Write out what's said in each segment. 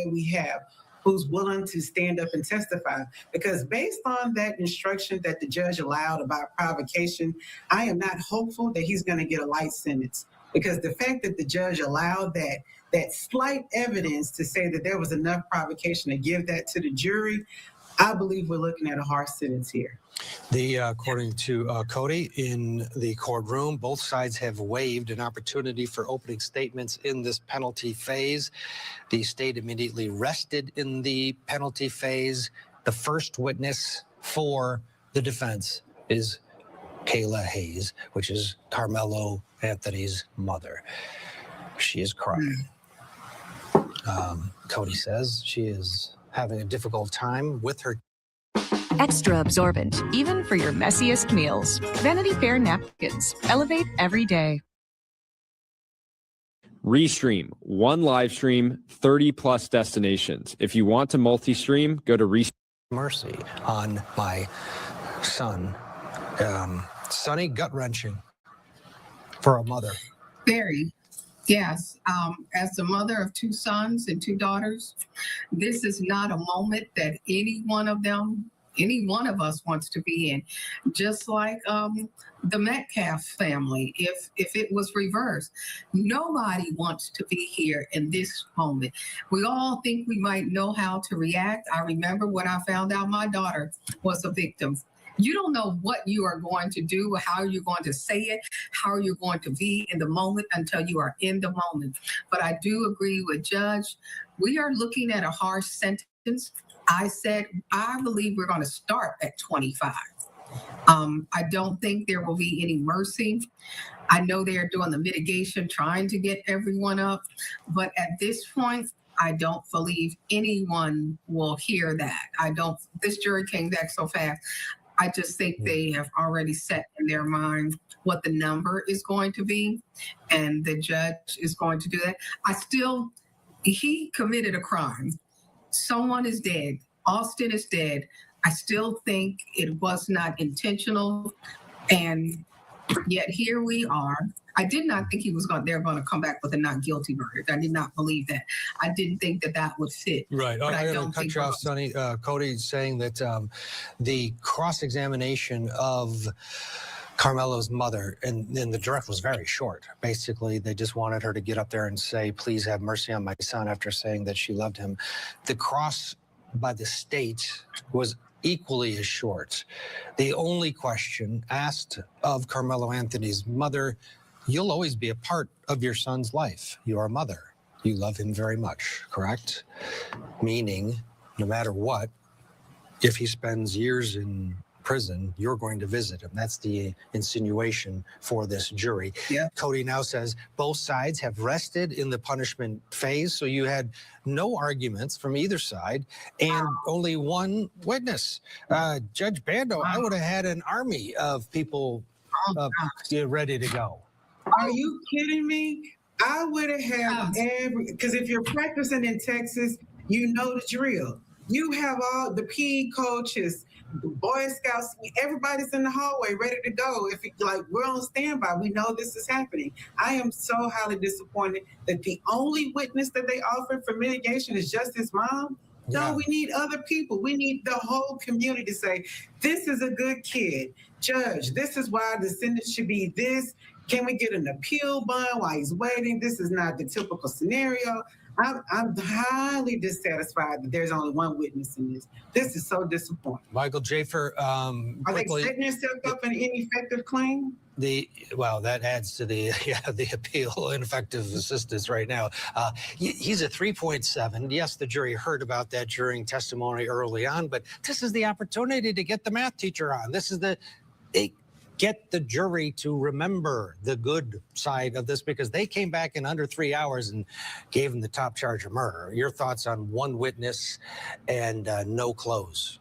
we have who's willing to stand up and testify. Because based on that instruction that the judge allowed about provocation, I am not hopeful that he's going to get a light sentence. Because the fact that the judge allowed that slight evidence to say that there was enough provocation to give that to the jury, I believe we're looking at a harsh sentence here. According to Cody, in the courtroom, both sides have waived an opportunity for opening statements in this penalty phase. The state immediately rested in the penalty phase. The first witness for the defense is Kayla Hayes, which is Karmelo Anthony's mother. She is crying. Cody says she is having a difficult time with her. Extra absorbent, even for your messiest meals. Vanity Fair napkins. Elevate every day. Restream, one live stream, 30+ destinations. If you want to multi-stream, go to Restream. Mercy on my son. Sonny, gut-wrenching for a mother. Very. Yes. As the mother of 2 sons and 2 daughters, this is not a moment that any one of us wants to be in. Just like the Metcalf family, if it was reversed, nobody wants to be here in this moment. We all think we might know how to react. I remember when I found out my daughter was a victim. You don't know what you are going to do, how you're going to say it, how you're going to be in the moment until you are in the moment. But I do agree with Judge. We are looking at a harsh sentence. I said, I believe we're going to start at 25. I don't think there will be any mercy. I know they are doing the mitigation, trying to get everyone up. But at this point, I don't believe anyone will hear that. This jury came back so fast. I just think they have already set in their mind what the number is going to be, and the judge is going to do that. He committed a crime. Someone is dead. Austin is dead. I still think it was not intentional, and yet here we are. I did not think they're going to come back with a not guilty verdict. I did not believe that. I didn't think that would fit. Right. I don't cut you off, Sonny. Cody saying that the cross-examination of Karmelo's mother and the direct was very short. Basically, they just wanted her to get up there and say, please have mercy on my son, after saying that she loved him. The cross by the state was equally as short. The only question asked of Karmelo Anthony's mother: you'll always be a part of your son's life. You're a mother. You love him very much, correct? Meaning, no matter what, if he spends years in prison, you're going to visit him. That's the insinuation for this jury. Yeah. Cody now says both sides have rested in the punishment phase, so you had no arguments from either side and only one witness. Judge Bando, I would have had an army of people ready to go. Are you kidding me? I would have because if you're practicing in Texas, you know the drill. You have all the PE coaches, the Boy Scouts, everybody's in the hallway ready to go. We're on standby, we know this is happening. I am so highly disappointed that the only witness that they offered for mitigation is just his mom. Yeah. No, we need other people. We need the whole community to say, this is a good kid. Judge, this is why the sentence should be this. Can we get an appeal bond while he's waiting? This is not the typical scenario. I'm highly dissatisfied that there's only one witness in this. This is so disappointing. Michael Jafer, are they setting themselves up an ineffective claim? That adds to the appeal, ineffective assistance right now. He's a 3.7. Yes, the jury heard about that during testimony early on, but this is the opportunity to get the math teacher on. This is get the jury to remember the good side of this, because they came back in under 3 hours and gave him the top charge of murder. Your thoughts on one witness and no close?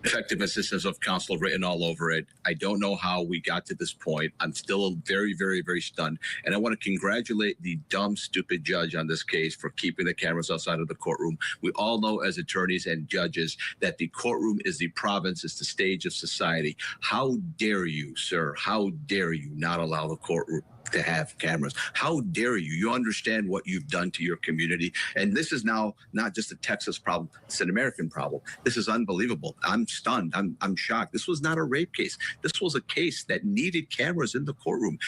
Effective assistance of counsel written all over it. I don't know how we got to this point. I'm still very, very, very stunned. And I want to congratulate the dumb, stupid judge on this case for keeping the cameras outside of the courtroom. We all know as attorneys and judges that the courtroom is the province, it's the stage of society. How dare you, sir? How dare you not allow the courtroom to have cameras. How dare you? You understand what you've done to your community. And this is now not just a Texas problem, it's an American problem. This is unbelievable. I'm stunned. I'm shocked. This was not a rape case. This was a case that needed cameras in the courtroom.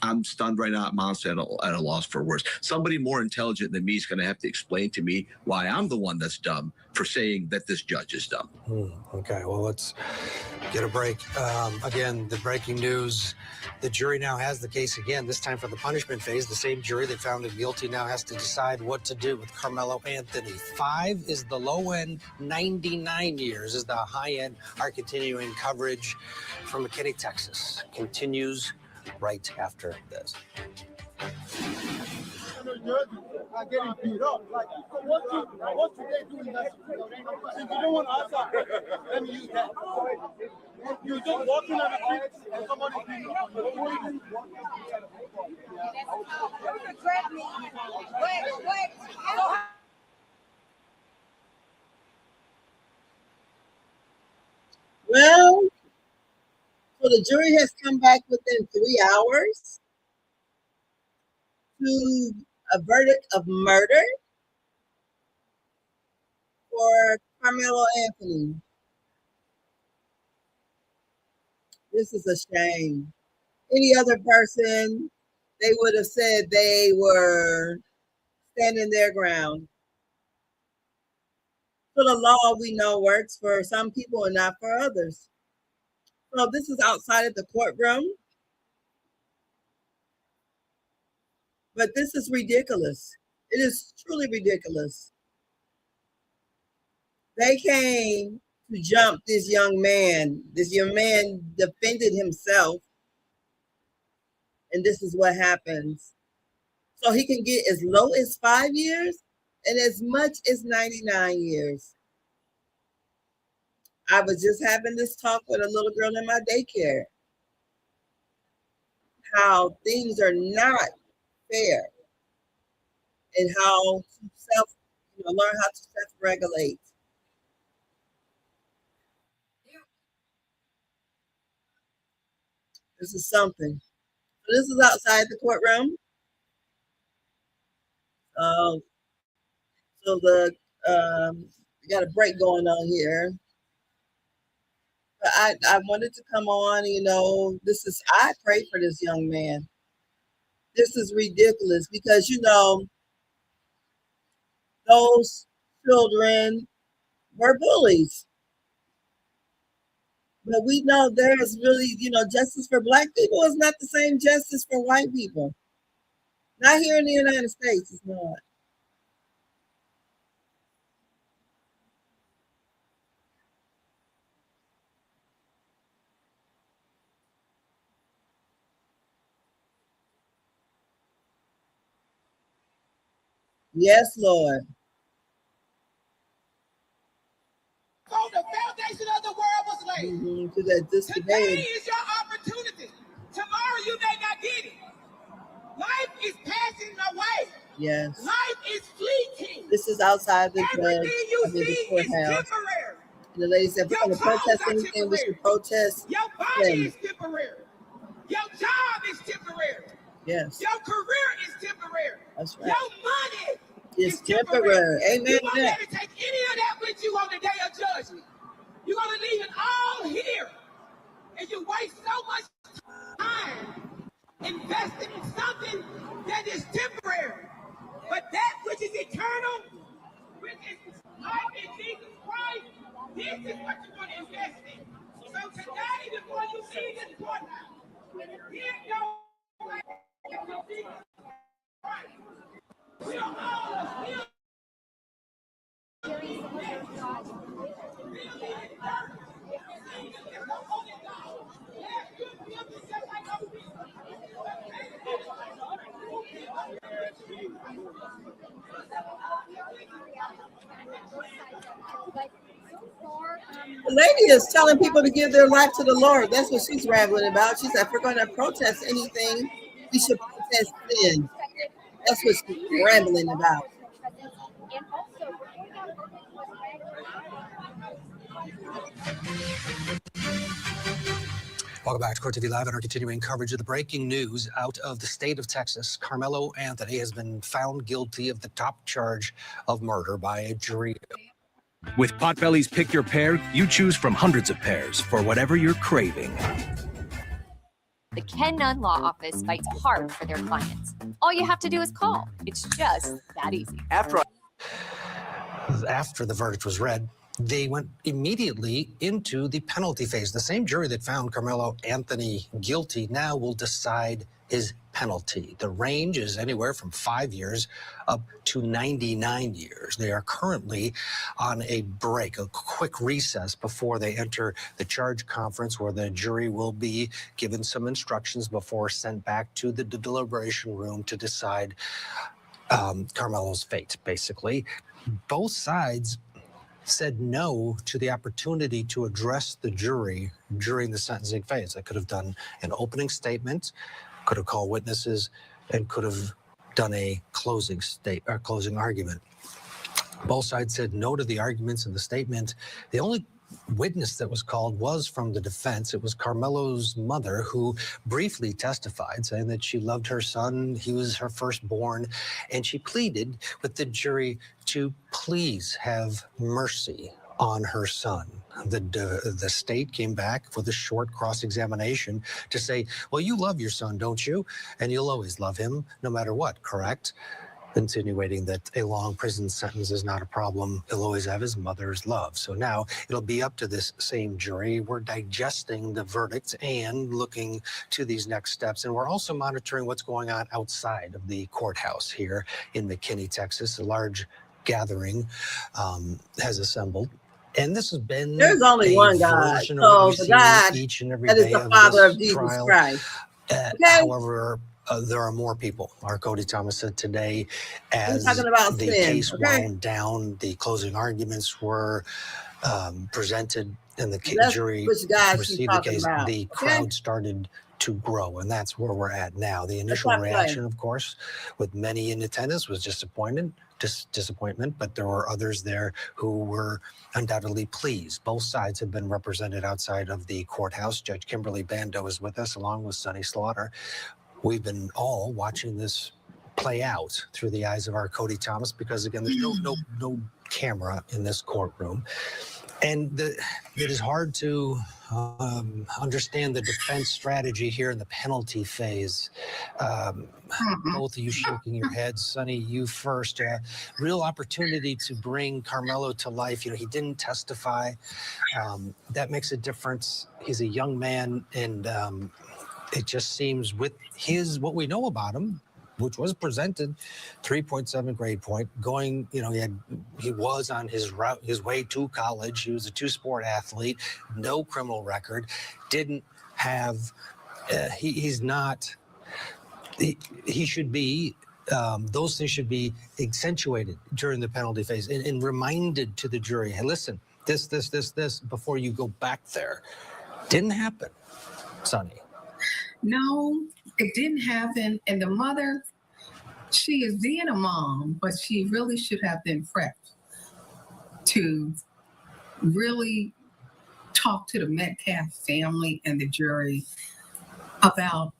I'm stunned right now. I'm honestly at a loss for words. Somebody more intelligent than me is going to have to explain to me why I'm the one that's dumb for saying that this judge is dumb. Okay, well, let's get a break. Again, the breaking news, the jury now has the case again, this time for the punishment phase. The same jury that found him guilty now has to decide what to do with Karmelo Anthony. 5 is the low end, 99 years is the high end. Our continuing coverage from McKinney, Texas, continues right after this. Are getting beat up. Like, so what should they do in that situation? If you don't want to answer, let me use that. You're just walking on the street and somebody beating you up. Well, so the jury has come back within 3 hours to a verdict of murder for Karmelo Anthony. This is a shame. Any other person, they would have said they were standing their ground. So the law, we know, works for some people and not for others. So this is outside of the courtroom. But this is ridiculous. It is truly ridiculous. They came to jump this young man. This young man defended himself. And this is what happens. So he can get as low as 5 years and as much as 99 years. I was just having this talk with a little girl in my daycare. How things are not fair. And how to learn how to self-regulate. This is something. So this is outside the courtroom. So we got a break going on here. But I wanted to come on, I pray for this young man. This is ridiculous because, those children were bullies. But we know there's really, justice for Black people is not the same justice for white people. Not here in the United States, it's not. Yes, Lord. So the foundation of the world was laid. Today is your opportunity. Tomorrow you may not get it. Life is passing away. Yes. Life is fleeting. This is outside the courthouse. And the lady said, if we're going to protest anything, we should protest. Your body is temporary. Your job is temporary. Yes. Your career is temporary. That's right. Your money is temporary. Amen. You won't be able to take any of that with you on the day of judgment. You're going to leave it all here. And you waste so much time investing in something that is temporary. But that which is eternal, which is life in Jesus Christ, this is what you want to invest in. So today, before you leave this courthouse, get your way to Jesus Christ. We are all still. The lady is telling people to give their life to the Lord. That's what she's rambling about. She said, if we're going to protest anything, we should protest sin. That's what she's rambling about. Welcome back to Court TV Live and our continuing coverage of the breaking news out of the state of Texas. Karmelo Anthony has been found guilty of the top charge of murder by a jury. With Potbelly's Pick Your Pair, you choose from hundreds of pairs for whatever you're craving. The Ken Nunn Law Office fights hard for their clients. All you have to do is call. It's just that easy. After the verdict was read, they went immediately into the penalty phase. The same jury that found Karmelo Anthony guilty now will decide his penalty. The range is anywhere from 5 years up to 99 years. They are currently on a break, a quick recess before they enter the charge conference where the jury will be given some instructions before sent back to the deliberation room to decide Karmelo's fate, basically. Both sides said no to the opportunity to address the jury during the sentencing phase. They could have done an opening statement, could have called witnesses, and could have done a closing argument. Both sides said no to the arguments in the statement. The only witness that was called was from the defense. It was Karmelo's mother, who briefly testified, saying that she loved her son. He was her firstborn, and she pleaded with the jury to please have mercy on her son. The state came back with a short cross-examination to say, well, you love your son, don't you? And you'll always love him no matter what, correct? Insinuating that a long prison sentence is not a problem. He'll always have his mother's love. So now it'll be up to this same jury. We're digesting the verdicts and looking to these next steps. And we're also monitoring what's going on outside of the courthouse here in McKinney, Texas. A large gathering has assembled. And this has been there's only one God. So the God each and every that is day the Father of Jesus trial. Christ. Okay? However, there are more people. Our Cody Thomas said today, as the case wound down, the closing arguments were presented, and the jury received the case. The crowd started to grow, and that's where we're at now. The initial reaction, of course, with many in attendance was disappointment, but there were others there who were undoubtedly pleased. Both sides have been represented outside of the courthouse. Judge Kimberly Bando is with us, along with Sonny Slaughter. We've been all watching this play out through the eyes of our Cody Thomas, because again, there's no camera in this courtroom. And it is hard to understand the defense strategy here in the penalty phase. Both of you shaking your heads. Sonny, you first. Real opportunity to bring Karmelo to life. You know, he didn't testify. That makes a difference. He's a young man, and it just seems with what we know about him, which was presented, 3.7 grade point, going, you know, he was on his way to college. He was a two-sport athlete, no criminal record, didn't have, he's not, he should be, those things should be accentuated during the penalty phase and reminded to the jury, hey, listen, this, before you go back there. Didn't happen, Sonny. No, it didn't happen. And the mother, she is being a mom, but she really should have been prepped to really talk to the Metcalf family and the jury about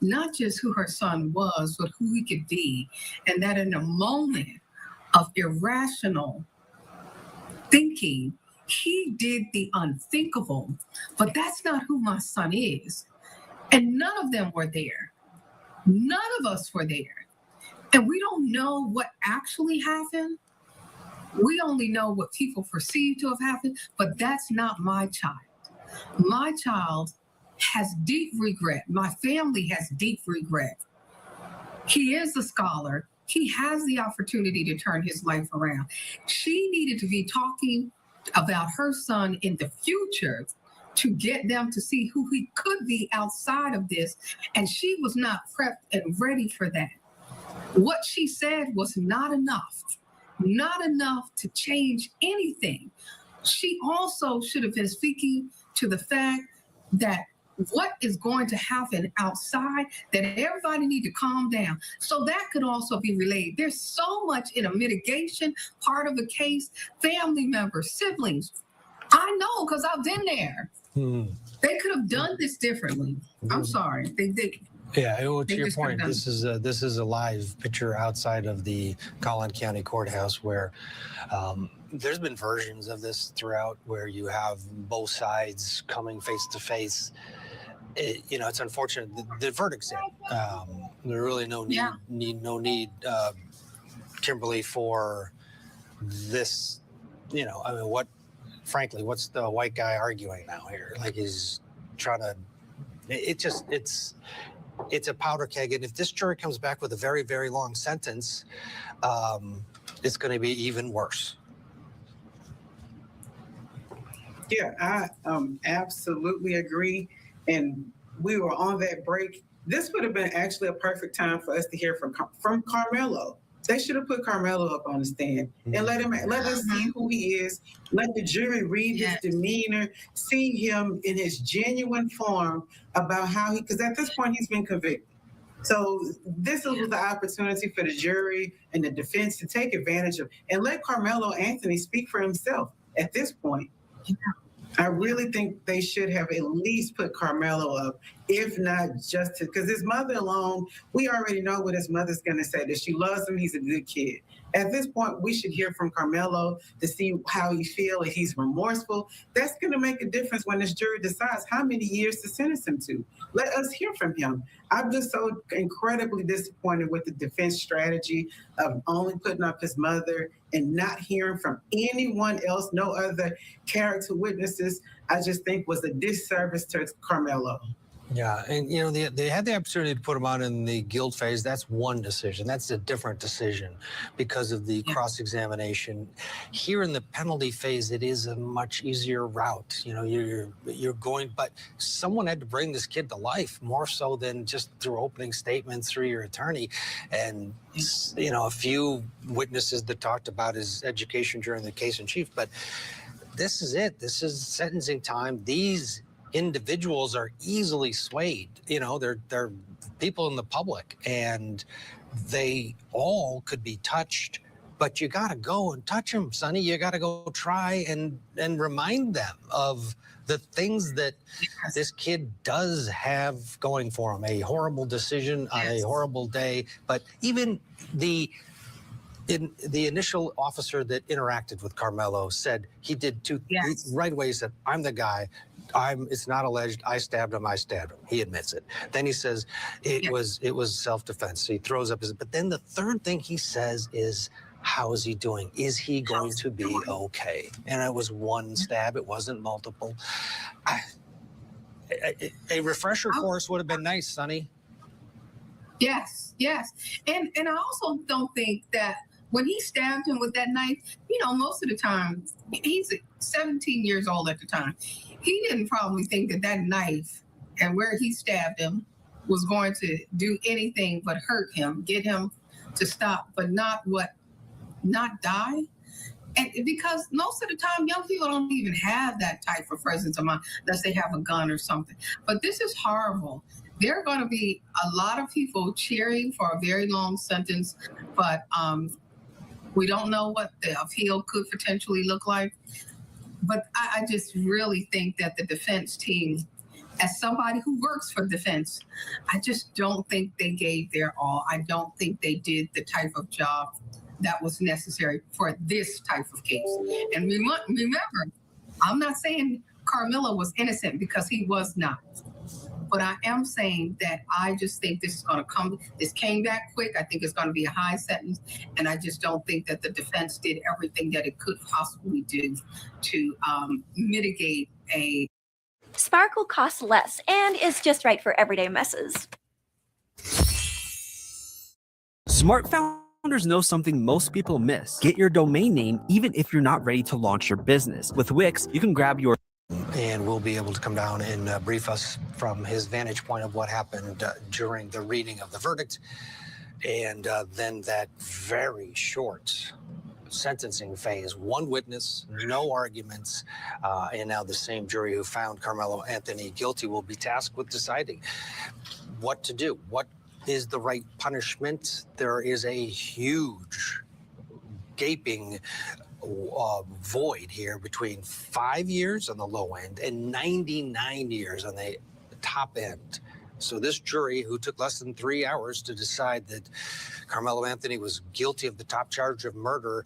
not just who her son was, but who he could be. And that in a moment of irrational thinking, he did the unthinkable. But that's not who my son is. And none of them were there. None of us were there. And we don't know what actually happened. We only know what people perceive to have happened, but that's not my child. My child has deep regret. My family has deep regret. He is a scholar. He has the opportunity to turn his life around. She needed to be talking about her son in the future to get them to see who he could be outside of this. And she was not prepped and ready for that. What she said was not enough to change anything. She also should have been speaking to the fact that what is going to happen outside, that everybody need to calm down. So that could also be relayed. There's so much in a mitigation part of a case, family members, siblings. I know because I've been there. They could have done this differently. I'm sorry. Yeah, well, to They your just could've point, done this is a live picture outside of the Collin County Courthouse where there's been versions of this throughout where you have both sides coming face to face. It's unfortunate. The verdict's in. There really no need, Kimberly, for this. Frankly, what's the white guy arguing now here? Like he's trying to. It's a powder keg, and if this jury comes back with a very, very long sentence, it's going to be even worse. Yeah, I absolutely agree. And we were on that break. This would have been actually a perfect time for us to hear from Karmelo. They should have put Karmelo up on the stand and let us see who he is. Let the jury read his demeanor, see him in his genuine form about how because at this point he's been convicted. So this was the opportunity for the jury and the defense to take advantage of and let Karmelo Anthony speak for himself at this point. I really think they should have at least put Karmelo up, if not just because his mother alone, we already know what his mother's going to say, that she loves him, he's a good kid. At this point, we should hear from Karmelo to see how he feels, if he's remorseful. That's going to make a difference when this jury decides how many years to sentence him to. Let us hear from him. I'm just so incredibly disappointed with the defense strategy of only putting up his mother and not hearing from anyone else, no other character witnesses. I just think was a disservice to Karmelo. Yeah, and they had the opportunity to put him on in the guilt phase. That's one decision. That's a different decision because of the cross-examination. Here in the penalty phase, it is a much easier route. You're going, but someone had to bring this kid to life more so than just through opening statements through your attorney. And a few witnesses that talked about his education during the case in chief. But this is it. This is sentencing time. These individuals are easily swayed. They're people in the public, and they all could be touched. But you got to go and touch them, Sonny. You got to go try and remind them of the things that this kid does have going for him. A horrible decision on a horrible day, but even the initial officer that interacted with Karmelo said he did two right away. He said, "I'm the guy. It's not alleged. I stabbed him. I stabbed him." He admits it. Then he says it was self-defense. So he throws up but then the third thing he says is, how is he doing? Is he going to be okay? And it was one stab. It wasn't multiple. A refresher course would have been nice, Sonny. Yes. And I also don't think that when he stabbed him with that knife, most of the time, he's 17 years old at the time. He didn't probably think that knife and where he stabbed him was going to do anything but hurt him, get him to stop, but not die. And because most of the time, young people don't even have that type of presence of mind unless they have a gun or something. But this is horrible. There are going to be a lot of people cheering for a very long sentence, but we don't know what the appeal could potentially look like. But I just really think that the defense team, as somebody who works for defense, I just don't think they gave their all. I don't think they did the type of job that was necessary for this type of case. And remember, I'm not saying Karmelo was innocent, because he was not. But I am saying that I just think this came back quick. I think it's going to be a high sentence. And I just don't think that the defense did everything that it could possibly do to mitigate a... Sparkle costs less and is just right for everyday messes. Smart founders know something most people miss. Get your domain name even if you're not ready to launch your business. With Wix, you can grab your... And we'll be able to come down and brief us from his vantage point of what happened during the reading of the verdict. And then that very short sentencing phase, one witness, no arguments, and now the same jury who found Karmelo Anthony guilty will be tasked with deciding what to do. What is the right punishment? There is a huge, gaping void here between 5 years on the low end and 99 years on the top end. So this jury, who took less than 3 hours to decide that Carmelo Anthony was guilty of the top charge of murder,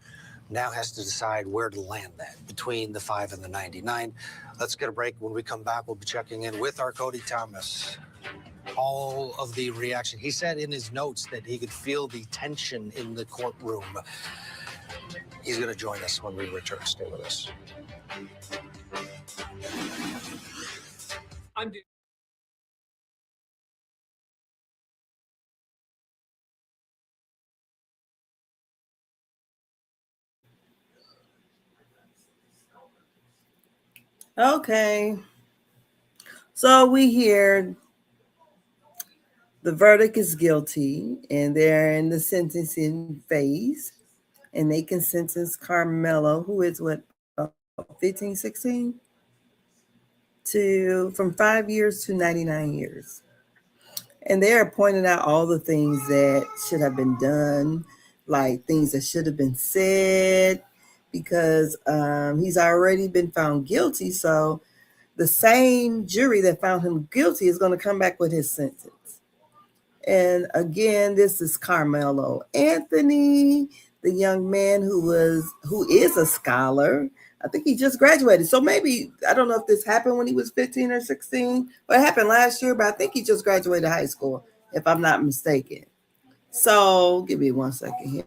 now has to decide where to land that between the 5 and the 99. Let's get a break. When we come back, we'll be checking in with our Cody Thomas. All of the reaction. He said in his notes that he could feel the tension in the courtroom. He's going to join us when we return. Stay with us. Okay. So we hear the verdict is guilty, and they're in the sentencing phase, and they can sentence Carmelo, who is what, 15, 16, from 5 years to 99 years. And they are pointing out all the things that should have been done, like things that should have been said, because he's already been found guilty. So the same jury that found him guilty is going to come back with his sentence. And again, this is Carmelo Anthony, the young man who is a scholar. I think he just graduated. So maybe, I don't know if this happened when he was 15 or 16, or it happened last year, but I think he just graduated high school, if I'm not mistaken. So give me 1 second here.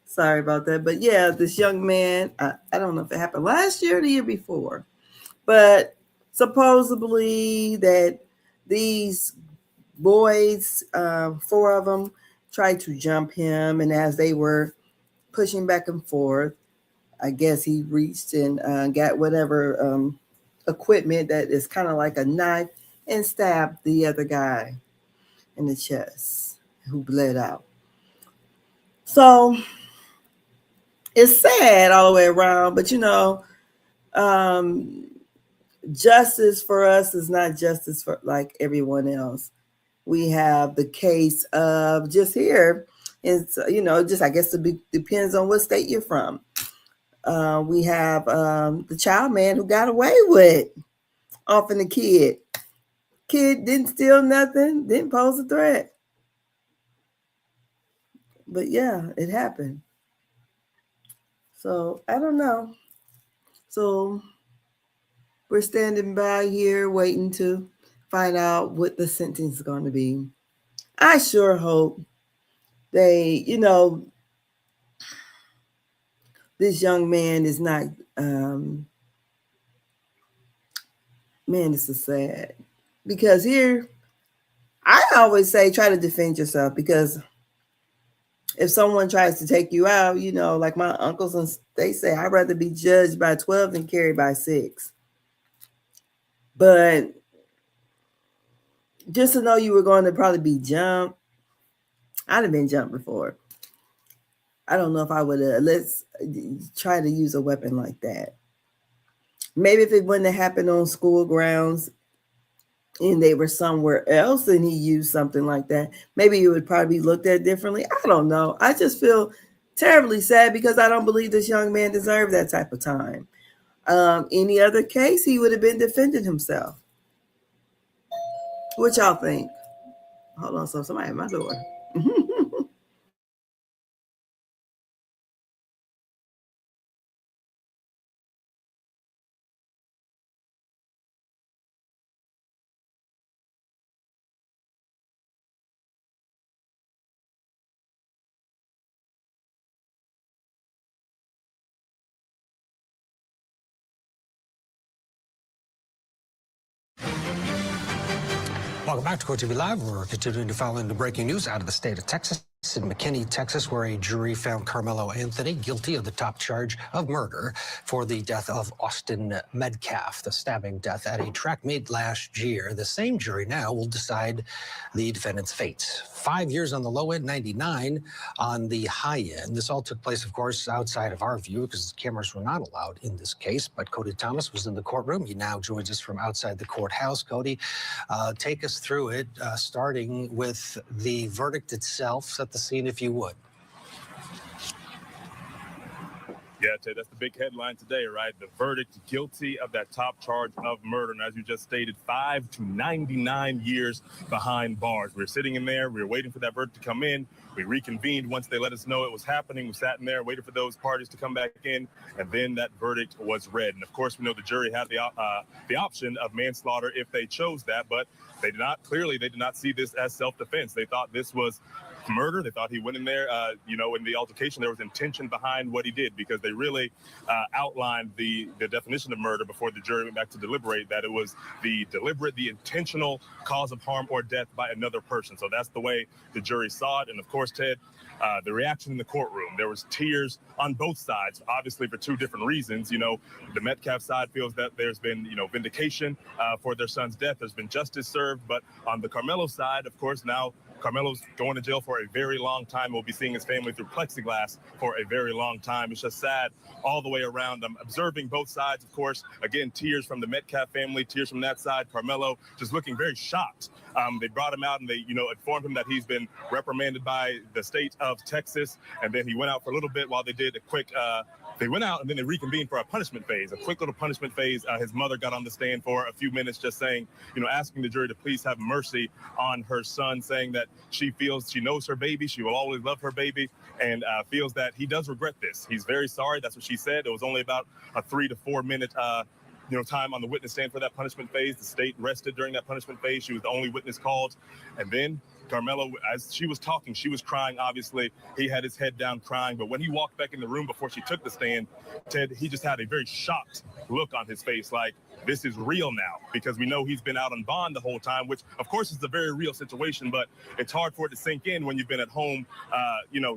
Sorry about that. But yeah, this young man, I don't know if it happened last year or the year before, but supposedly that these boys, 4 of them, tried to jump him. And as they were pushing back and forth, I guess he reached and got whatever equipment that is kind of like a knife and stabbed the other guy in the chest, who bled out. So it's sad all the way around, but justice for us is not justice for like everyone else. We have the case of just here. It's, just, I guess it depends on what state you're from. We have the child man who got away with offing the kid. Kid didn't steal nothing, didn't pose a threat. But yeah, it happened. So I don't know. So we're standing by here waiting to find out what the sentence is going to be. I sure hope they, this young man is not, man, this is sad. Because here, I always say, try to defend yourself, because if someone tries to take you out, like my uncles, and they say, I'd rather be judged by 12 than carried by 6. But just to know you were going to probably be jumped, I'd have been jumped before. I don't know if I would have, let's try to use a weapon like that. Maybe if it wouldn't have happened on school grounds and they were somewhere else and he used something like that, maybe it would probably be looked at differently. I don't know. I just feel terribly sad because I don't believe this young man deserved that type of time. Any other case, he would have been defending himself. What y'all think? Hold on, so somebody at my door. Welcome back to Court TV Live. We're continuing to follow the breaking news out of the state of Texas. in McKinney, Texas, where a jury found Karmelo Anthony guilty of the top charge of murder for the death of Austin Metcalf, the stabbing death at a track meet last year. The same jury now will decide the defendant's fate. 5 years on the low end, 99 on the high end. This all took place, of course, outside of our view because cameras were not allowed in this case. But Cody Thomas was in the courtroom. He now joins us from outside the courthouse. Cody, take us through it, starting with the verdict itself. Set the scene, if you would. Yeah, Ted, that's the big headline today, right? The verdict, guilty of that top charge of murder. And as you just stated, 5 to 99 years behind bars. We were sitting in there. We were waiting for that verdict to come in. We reconvened once they let us know it was happening. We sat in there, waited for those parties to come back in, and then that verdict was read. And of course, we know the jury had the option of manslaughter if they chose that, but they did not. Clearly, they did not see this as self-defense. They thought this was murder. They thought he went in there, in the altercation, there was intention behind what he did, because they really outlined the definition of murder before the jury went back to deliberate, that it was the deliberate, the intentional cause of harm or death by another person. So that's the way the jury saw it. And of course, Ted, the reaction in the courtroom, there was tears on both sides, obviously for two different reasons. The Metcalf side feels that there's been, vindication for their son's death. There's been justice served. But on the Karmelo side, of course, now Karmelo's going to jail for a very long time. We'll be seeing his family through plexiglass for a very long time. It's just sad all the way around. I'm observing both sides, of course. Again, tears from the Metcalf family, tears from that side. Karmelo just looking very shocked. They brought him out and they, informed him that he's been reprimanded by the state of Texas. And then he went out for a little bit while they did a quick, they went out and then they reconvened for a punishment phase, a quick little punishment phase. His mother got on the stand for a few minutes just saying, asking the jury to please have mercy on her son, saying that she feels she knows her baby. She will always love her baby, and feels that he does regret this. He's very sorry. That's what she said. It was only about a 3 to 4 minute time on the witness stand for that punishment phase. The state rested during that punishment phase. She was the only witness called. And then Karmelo, as she was talking, she was crying, obviously. He had his head down crying. But when he walked back in the room before she took the stand, Ted, he just had a very shocked look on his face, like, this is real now, because we know he's been out on bond the whole time, which of course is a very real situation, but it's hard for it to sink in when you've been at home,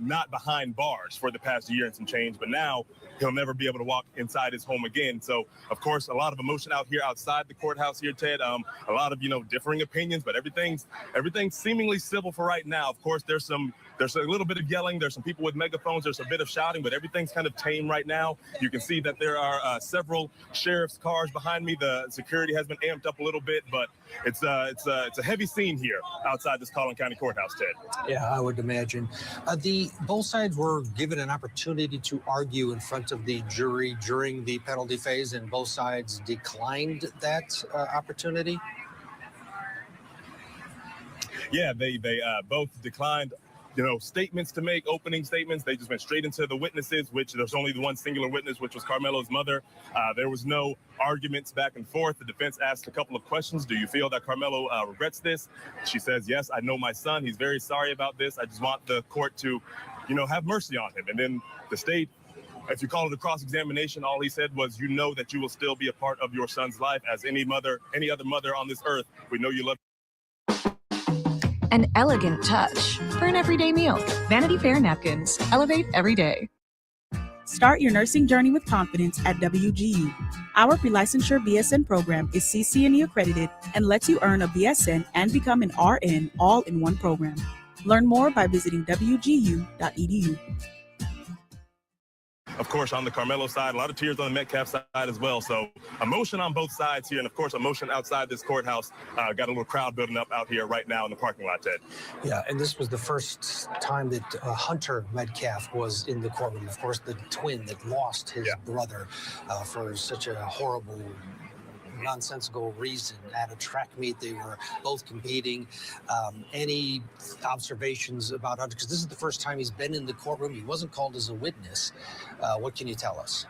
not behind bars for the past year and some change. But now he'll never be able to walk inside his home again. So of course, a lot of emotion out here outside the courthouse here, Ted. A lot of, differing opinions, but everything's seemingly civil for right now. Of course, there's a little bit of yelling. There's some people with megaphones. There's a bit of shouting, but everything's kind of tame right now. You can see that there are several sheriff's cars behind me. The security has been amped up a little bit, but it's a heavy scene here outside this Collin County Courthouse, Ted. Yeah, I would imagine. Both sides were given an opportunity to argue in front of the jury during the penalty phase, and both sides declined that opportunity. Yeah, they both declined statements to make, opening statements. They just went straight into the witnesses, which there's only the one singular witness, which was Karmelo's mother. There was no arguments back and forth. The defense asked a couple of questions. Do you feel that Karmelo regrets this? She says, yes, I know my son. He's very sorry about this. I just want the court to, have mercy on him. And then the state, if you call it a cross-examination, all he said was, that you will still be a part of your son's life as any other mother on this earth. We know you love. An elegant touch for an everyday meal. Vanity Fair napkins. Elevate every day. Start your nursing journey with confidence at WGU. Our pre-licensure BSN program is CCNE accredited and lets you earn a BSN and become an RN all in one program. Learn more by visiting wgu.edu. Of course, on the Karmelo side, a lot of tears on the Metcalf side as well. So emotion on both sides here. And of course, emotion outside this courthouse. Got a little crowd building up out here right now in the parking lot, Ted. Yeah, and this was the first time that Hunter Metcalf was in the courtroom. Of course, the twin that lost his brother for such a horrible, nonsensical reason at a track meet. They were both competing. Any observations about Hunter? Because this is the first time he's been in the courtroom. He wasn't called as a witness. What can you tell us?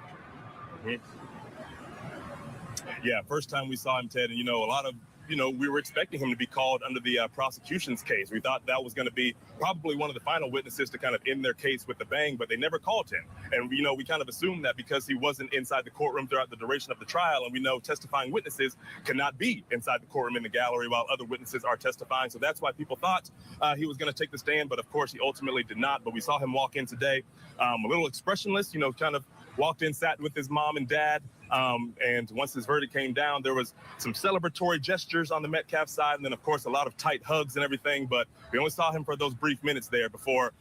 Yeah, first time we saw him, Ted, and a lot of we were expecting him to be called under the prosecution's case. We thought that was going to be probably one of the final witnesses to kind of end their case with a bang, but they never called him. And, we kind of assumed that because he wasn't inside the courtroom throughout the duration of the trial, and we know testifying witnesses cannot be inside the courtroom in the gallery while other witnesses are testifying. So that's why people thought he was going to take the stand, but of course he ultimately did not. But we saw him walk in today, a little expressionless, kind of walked in, sat with his mom and dad. And once his verdict came down, there was some celebratory gestures on the Metcalf side, and then of course a lot of tight hugs and everything, but we only saw him for those brief minutes there before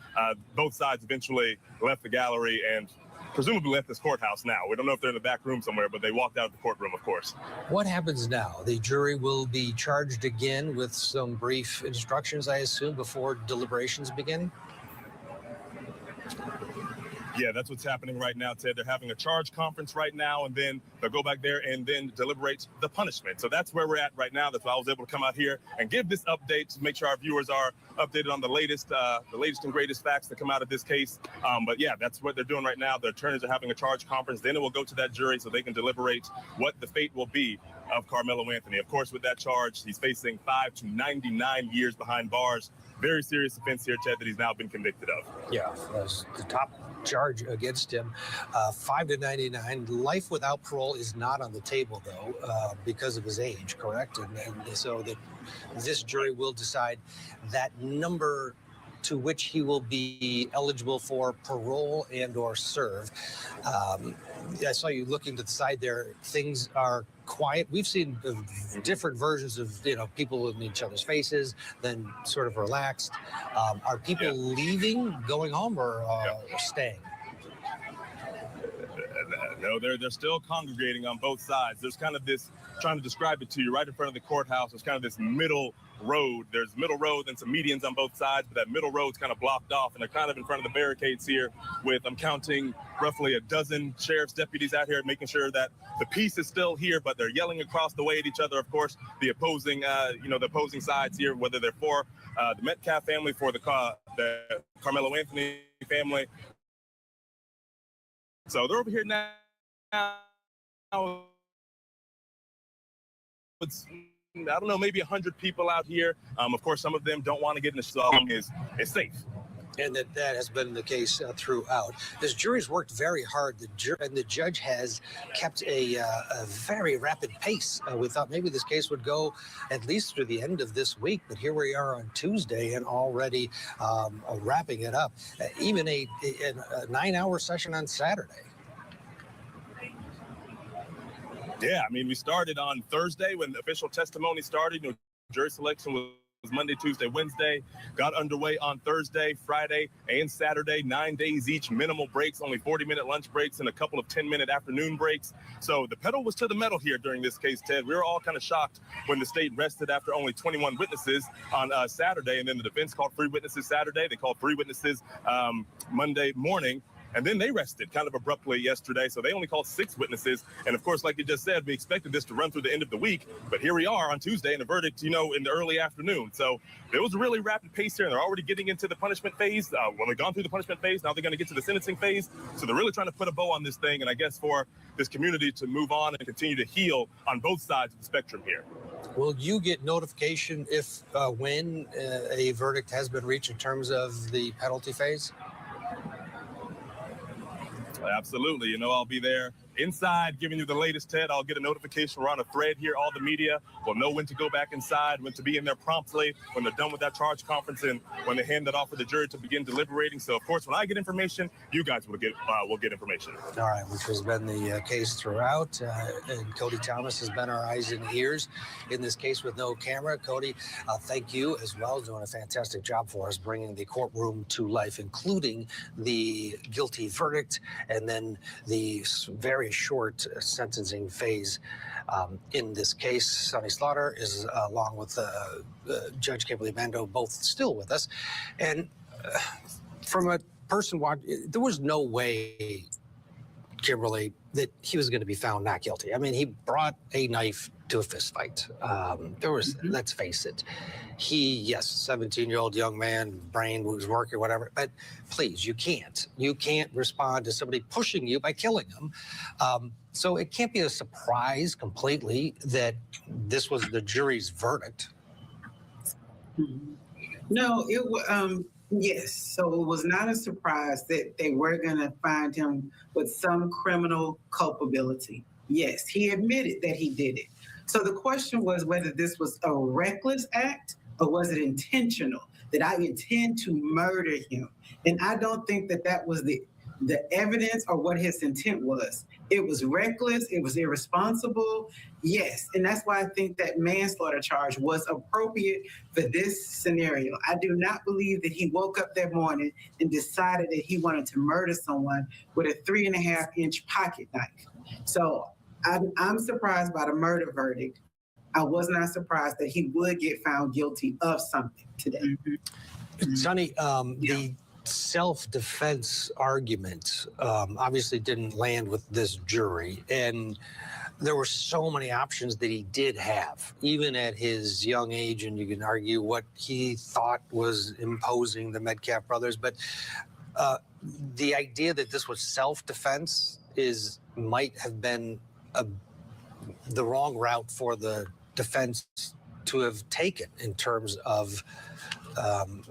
both sides eventually left the gallery and presumably left this courthouse now. We don't know if they're in the back room somewhere, but they walked out of the courtroom, of course. What happens now? The jury will be charged again with some brief instructions, I assume, before deliberations begin? Yeah, that's what's happening right now, Ted. They're having a charge conference right now, and then they'll go back there and then deliberate the punishment. So that's where we're at right now. That's why I was able to come out here and give this update to make sure our viewers are updated on the latest and greatest facts that come out of this case. But yeah, that's what they're doing right now. The attorneys are having a charge conference. Then it will go to that jury so they can deliberate what the fate will be of Karmelo Anthony. Of course, with that charge, he's facing 5 to 99 years behind bars. Very serious offense here, Ted, that he's now been convicted of. Yeah, that's the top charge against him. 5 to 99. Life without parole is not on the table, though, because of his age, correct? And so this jury will decide that number to which he will be eligible for parole and or serve. I saw you looking to the side there. Things are quiet. We've seen different versions of, people in each other's faces, then sort of relaxed. Are people leaving, going home, or staying? No, they're still congregating on both sides. There's kind of this, trying to describe it to you, right in front of the courthouse, there's kind of this middle road. There's middle road and some medians on both sides, but that middle road's kind of blocked off, and they're kind of in front of the barricades here with, I'm counting, roughly a dozen sheriff's deputies out here making sure that the peace is still here, but they're yelling across the way at each other. Of course, the opposing sides here, whether they're for the Metcalf family, for the Karmelo Anthony family. So they're over here now. It's, I don't know, maybe 100 people out here. Of course, some of them don't want to get in the zone. Is safe. And that has been the case throughout. This jury's worked very hard. And the judge has kept a very rapid pace. We thought maybe this case would go at least through the end of this week, but here we are on Tuesday and already wrapping it up. Even a 9-hour session on Saturday. Yeah, I mean, we started on Thursday when the official testimony started. Jury selection was Monday, Tuesday, Wednesday. Got underway on Thursday, Friday, and Saturday. 9 days each, minimal breaks, only 40-minute lunch breaks and a couple of 10-minute afternoon breaks. So the pedal was to the metal here during this case, Ted. We were all kind of shocked when the state rested after only 21 witnesses on Saturday, and then the defense called 3 witnesses Saturday. They called 3 witnesses Monday morning. And then they rested kind of abruptly yesterday. So they only called 6 witnesses. And of course, like you just said, we expected this to run through the end of the week. But here we are on Tuesday and a verdict, in the early afternoon. So there was a really rapid pace here. And they're already getting into the punishment phase. They've gone through the punishment phase. Now they're going to get to the sentencing phase. So they're really trying to put a bow on this thing. And I guess for this community to move on and continue to heal on both sides of the spectrum here. Will you get notification if when a verdict has been reached in terms of the penalty phase? Absolutely. I'll be there inside giving you the latest, Ted. I'll get a notification. We're on a thread here. All the media will know when to go back inside, when to be in there promptly, when they're done with that charge conference, and when they hand that off for the jury to begin deliberating. So, of course, when I get information, you guys will get information. All right, which has been the case throughout. And Cody Thomas has been our eyes and ears in this case with no camera. Cody, thank you as well, doing a fantastic job for us, bringing the courtroom to life, including the guilty verdict and then the very short sentencing phase in this case. Sonny Slaughter is along with Judge Kimberly Mando, both still with us. And from a person watching, there was no way Kimberly, that he was going to be found not guilty. I mean, he brought a knife to a fist fight. There was, let's face it, yes, 17-year-old young man, brain was working, whatever. But please, you can't respond to somebody pushing you by killing them. So it can't be a surprise completely that this was the jury's verdict. No, it was, yes. So it was not a surprise that they were going to find him with some criminal culpability. Yes, he admitted that he did it. So the question was whether this was a reckless act or was it intentional, that I intend to murder him. And I don't think that that was the evidence or what his intent was. It was reckless. It was irresponsible. Yes. And that's why I think that manslaughter charge was appropriate for this scenario. I do not believe that he woke up that morning and decided that he wanted to murder someone with a 3.5-inch pocket knife. So I'm surprised by the murder verdict. I was not surprised that he would get found guilty of something today. Sonny, the self-defense argument obviously didn't land with this jury, and there were so many options that he did have, even at his young age, and you can argue what he thought was imposing the Metcalf brothers, but the idea that this was self-defense might have been the wrong route for the defense to have taken in terms of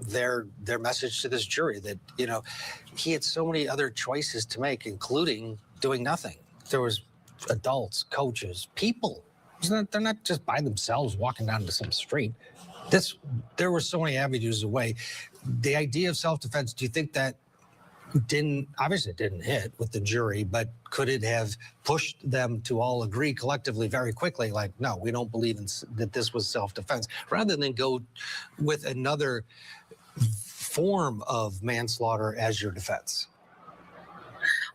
their message to this jury, that he had so many other choices to make, including doing nothing. There was adults, coaches, people. They're not just by themselves walking down to some street. There were so many avenues away. The idea of self-defense, do you think that obviously it didn't hit with the jury, but could it have pushed them to all agree collectively very quickly, like, no, we don't believe that this was self-defense, rather than go with another form of manslaughter as your defense?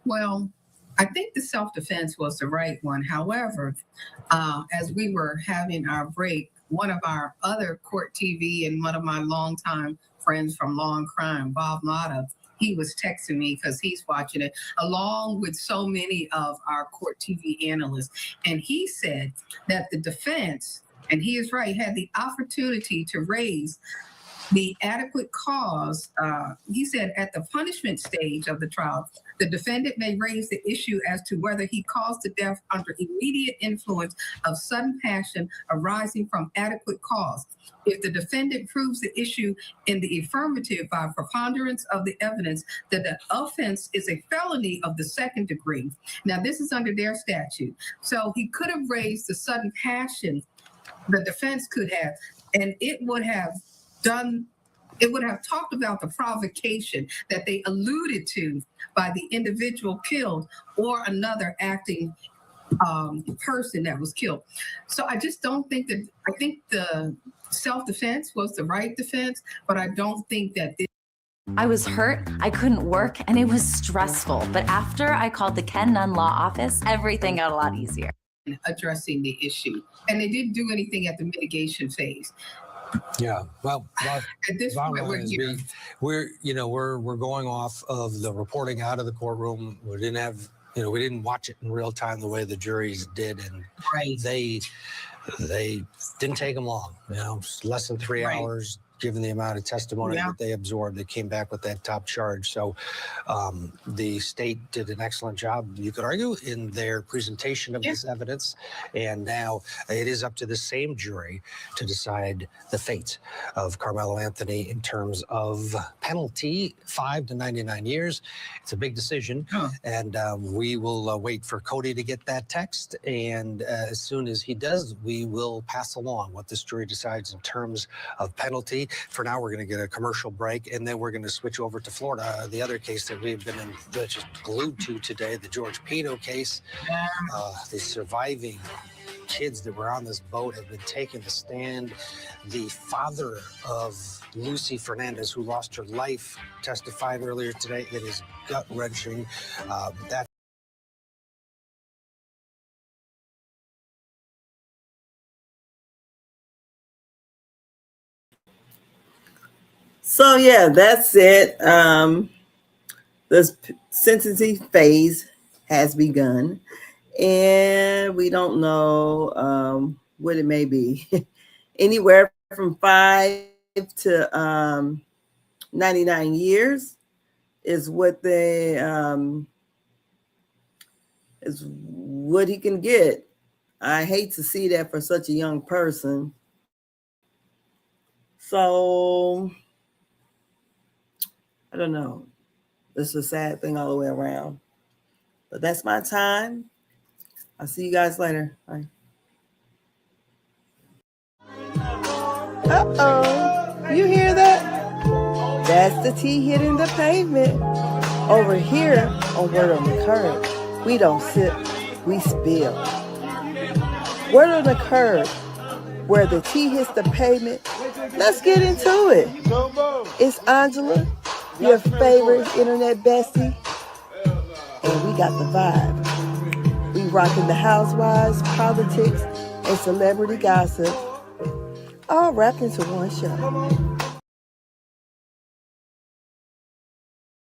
Well, I think the self-defense was the right one. However, as we were having our break, one of our other court TV and one of my longtime friends from Law and Crime, Bob Mata, he was texting me because he's watching it, along with so many of our court TV analysts. And he said that the defense, and he is right, had the opportunity to raise the adequate cause. He said at the punishment stage of the trial, the defendant may raise the issue as to whether he caused the death under immediate influence of sudden passion arising from adequate cause. If the defendant proves the issue in the affirmative by preponderance of the evidence that the offense is a felony of the second degree. Now, this is under their statute. So he could have raised the sudden passion, the defense could have, and it would have talked about the provocation that they alluded to by the individual killed or another acting person that was killed. So I just don't think that, I think the self-defense was the right defense, but I don't think that I was hurt, I couldn't work, and it was stressful. But after I called the Ken Nunn Law Office, everything got a lot easier. Addressing the issue. And they didn't do anything at the mitigation phase. Yeah, well, at this point, we're going off of the reporting out of the courtroom. We didn't watch it in real time the way the juries did, and they didn't take them long. Less than 3 hours, given the amount of testimony that they absorbed. They came back with that top charge. So the state did an excellent job, you could argue, in their presentation of this evidence. And now it is up to the same jury to decide the fate of Karmelo Anthony in terms of penalty, 5 to 99 years. It's a big decision. And we will wait for Cody to get that text. And as soon as he does, we will pass along what this jury decides in terms of penalty. For now, we're going to get a commercial break, and then we're going to switch over to Florida. The other case that we've been just glued to today, the George Pino case. The surviving kids that were on this boat have been taking the stand. The father of Lucy Fernandez, who lost her life, testified earlier today. It is gut-wrenching. So yeah, that's it. The sentencing phase has begun, and we don't know what it may be. Anywhere from 5 to 99 years is what they is what he can get. I hate to see that for such a young person. So I don't know. It's a sad thing all the way around. But that's my time. I'll see you guys later. Bye. Uh-oh. You hear that? That's the T hitting the pavement. Over here on Word on the Curb, we don't sip, we spill. Word on the Curb, where the T hits the pavement. Let's get into it. It's Angela, your favorite internet bestie, and we got the vibe. We rocking the housewives, politics, and celebrity gossip, all wrapped into one show.